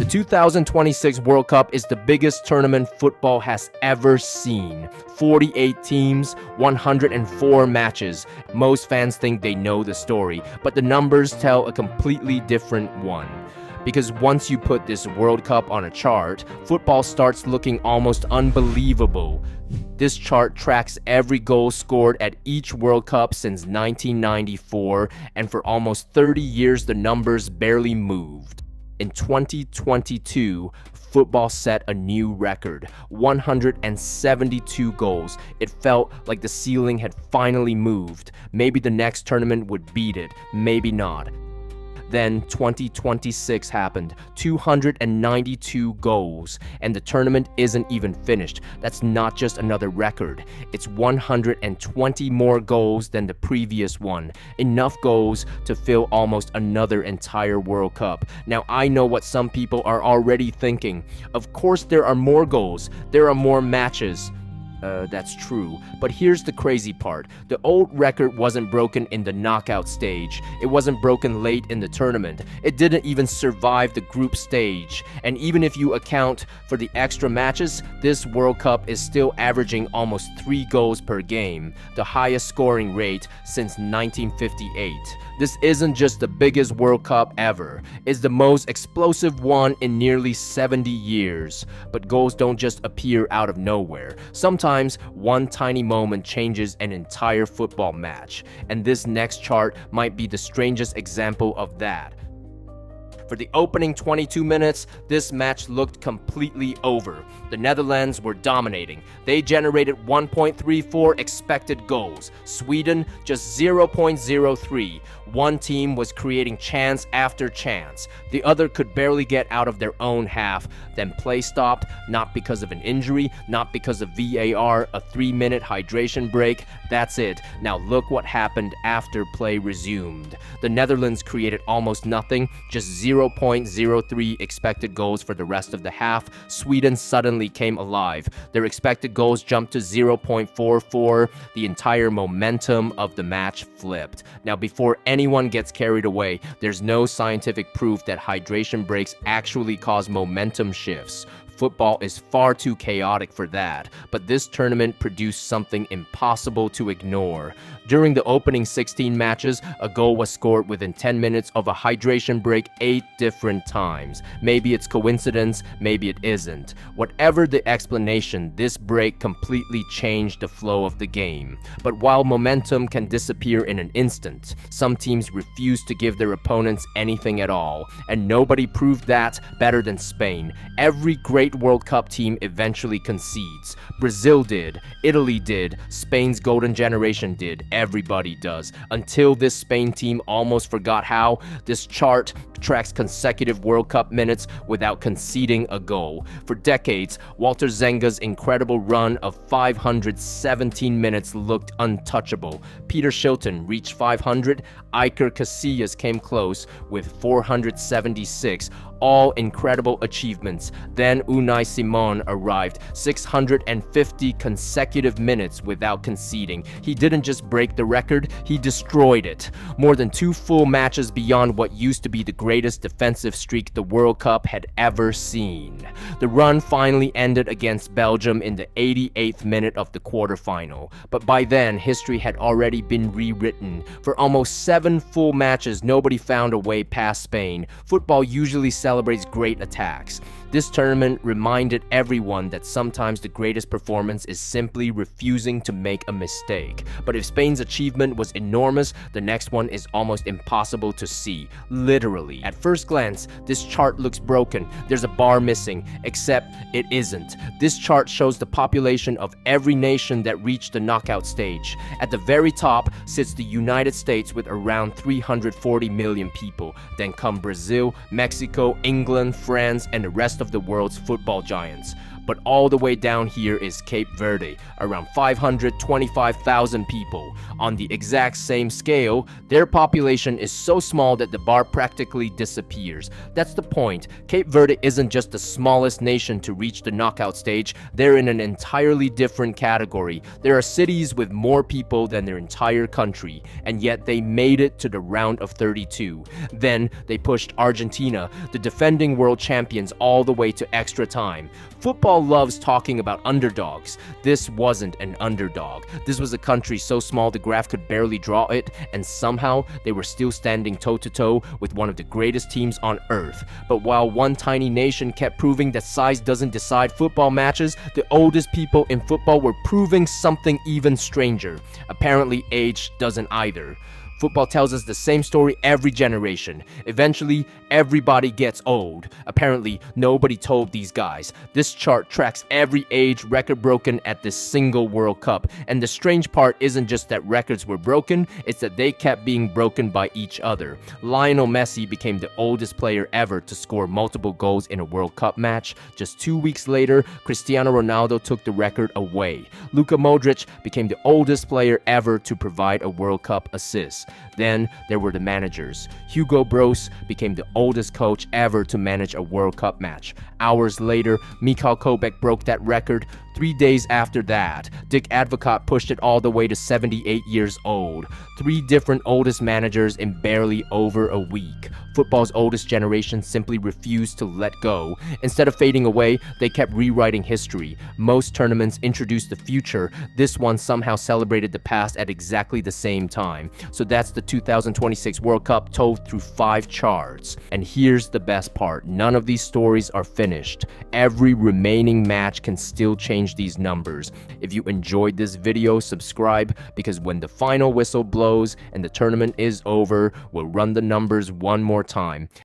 2026 World Cup is the biggest tournament football has ever seen. 48 teams, 104 matches. Most fans think they know the story, but the numbers tell a completely different one. Because once you put this World Cup on a chart, football starts looking almost unbelievable. This chart tracks every goal scored at each World Cup since 1994, and for almost 30 years the numbers barely moved. In 2022, football set a new record, 172 goals. It felt like the ceiling had finally moved. Maybe the next tournament would beat it, maybe not. Then 2026 happened, 292 goals, and the tournament isn't even finished. That's not just another record. It's 120 more goals than the previous one. Enough goals to fill almost another entire World Cup. Now I know what some people are already thinking. Of course there are more goals, there are more matches. That's true. But here's the crazy part. The old record wasn't broken in the knockout stage. It wasn't broken late in the tournament. It didn't even survive the group stage. And even if you account for the extra matches, this World Cup is still averaging almost 3 goals per game, the highest scoring rate since 1958. This isn't just the biggest World Cup ever. It's the most explosive one in nearly 70 years. But goals don't just appear out of nowhere. Sometimes one tiny moment changes an entire football match, and this next chart might be the strangest example of that. For the opening 22 minutes, this match looked completely over. The Netherlands were dominating. They generated 1.34 expected goals. Sweden just 0.03. One team was creating chance after chance. The other could barely get out of their own half. Then play stopped, not because of an injury, not because of VAR, a 3-minute hydration break. That's it. Now look what happened after play resumed. The Netherlands created almost nothing, just 0.03 expected goals for the rest of the half. Sweden suddenly came alive. Their expected goals jumped to 0.44. The entire momentum of the match flipped. Now before anyone gets carried away, there's no scientific proof that hydration breaks actually cause momentum shifts. Football is far too chaotic for that, but this tournament produced something impossible to ignore. During the opening 16 matches, a goal was scored within 10 minutes of a hydration break 8 different times. Maybe it's coincidence, maybe it isn't. Whatever the explanation, this break completely changed the flow of the game. But while momentum can disappear in an instant, some teams refuse to give their opponents anything at all, and nobody proved that better than Spain. Every great World Cup team eventually concedes. Brazil did, Italy did, Spain's golden generation did. Everybody does. Until this Spain team almost forgot how. This chart tracks consecutive World Cup minutes without conceding a goal. For decades, Walter Zenga's incredible run of 517 minutes looked untouchable. Peter Shilton reached 500, Iker Casillas came close with 476, all incredible achievements. Then Unai Simon arrived, 650 consecutive minutes without conceding. He didn't just break the record, he destroyed it. More than 2 full matches beyond what used to be the greatest defensive streak the World Cup had ever seen. The run finally ended against Belgium in the 88th minute of the quarterfinal. But by then, history had already been rewritten. For almost 7 full matches, nobody found a way past Spain. Football usually celebrates great attacks. This tournament reminded everyone that sometimes the greatest performance is simply refusing to make a mistake. But if Spain's achievement was enormous, the next one is almost impossible to see. Literally. At first glance, this chart looks broken. There's a bar missing, except it isn't. This chart shows the population of every nation that reached the knockout stage. At the very top sits the United States with around 340 million people. Then come Brazil, Mexico, England, France, and the rest of the world's football giants. But all the way down here is Cape Verde, around 525,000 people. On the exact same scale, their population is so small that the bar practically disappears. That's the point. Cape Verde isn't just the smallest nation to reach the knockout stage, they're in an entirely different category. There are cities with more people than their entire country, and yet they made it to the round of 32. Then they pushed Argentina, the defending world champions, all the way to extra time. Football loves talking about underdogs. This wasn't an underdog. This was a country so small the graph could barely draw it, and somehow they were still standing toe-to-toe with one of the greatest teams on earth. But while one tiny nation kept proving that size doesn't decide football matches, the oldest people in football were proving something even stranger. Apparently, age doesn't either. Football tells us the same story every generation. Eventually, everybody gets old. Apparently, nobody told these guys. This chart tracks every age record broken at this single World Cup. And the strange part isn't just that records were broken, it's that they kept being broken by each other. Lionel Messi became the oldest player ever to score multiple goals in a World Cup match. Just 2 weeks later, Cristiano Ronaldo took the record away. Luka Modric became the oldest player ever to provide a World Cup assist. Then there were the managers. Hugo Broos became the oldest coach ever to manage a World Cup match. Hours later, Mikhail Kovac broke that record. 3 days after that, Dick Advocaat pushed it all the way to 78 years old. 3 different oldest managers in barely over a week. Football's oldest generation simply refused to let go. Instead of fading away, they kept rewriting history. Most tournaments introduced the future. This one somehow celebrated the past at exactly the same time. So that's the 2026 World Cup told through 5 charts. And here's the best part. None of these stories are finished. Every remaining match can still change these numbers. If you enjoyed this video, subscribe, because when the final whistle blows and the tournament is over, we'll run the numbers one more time.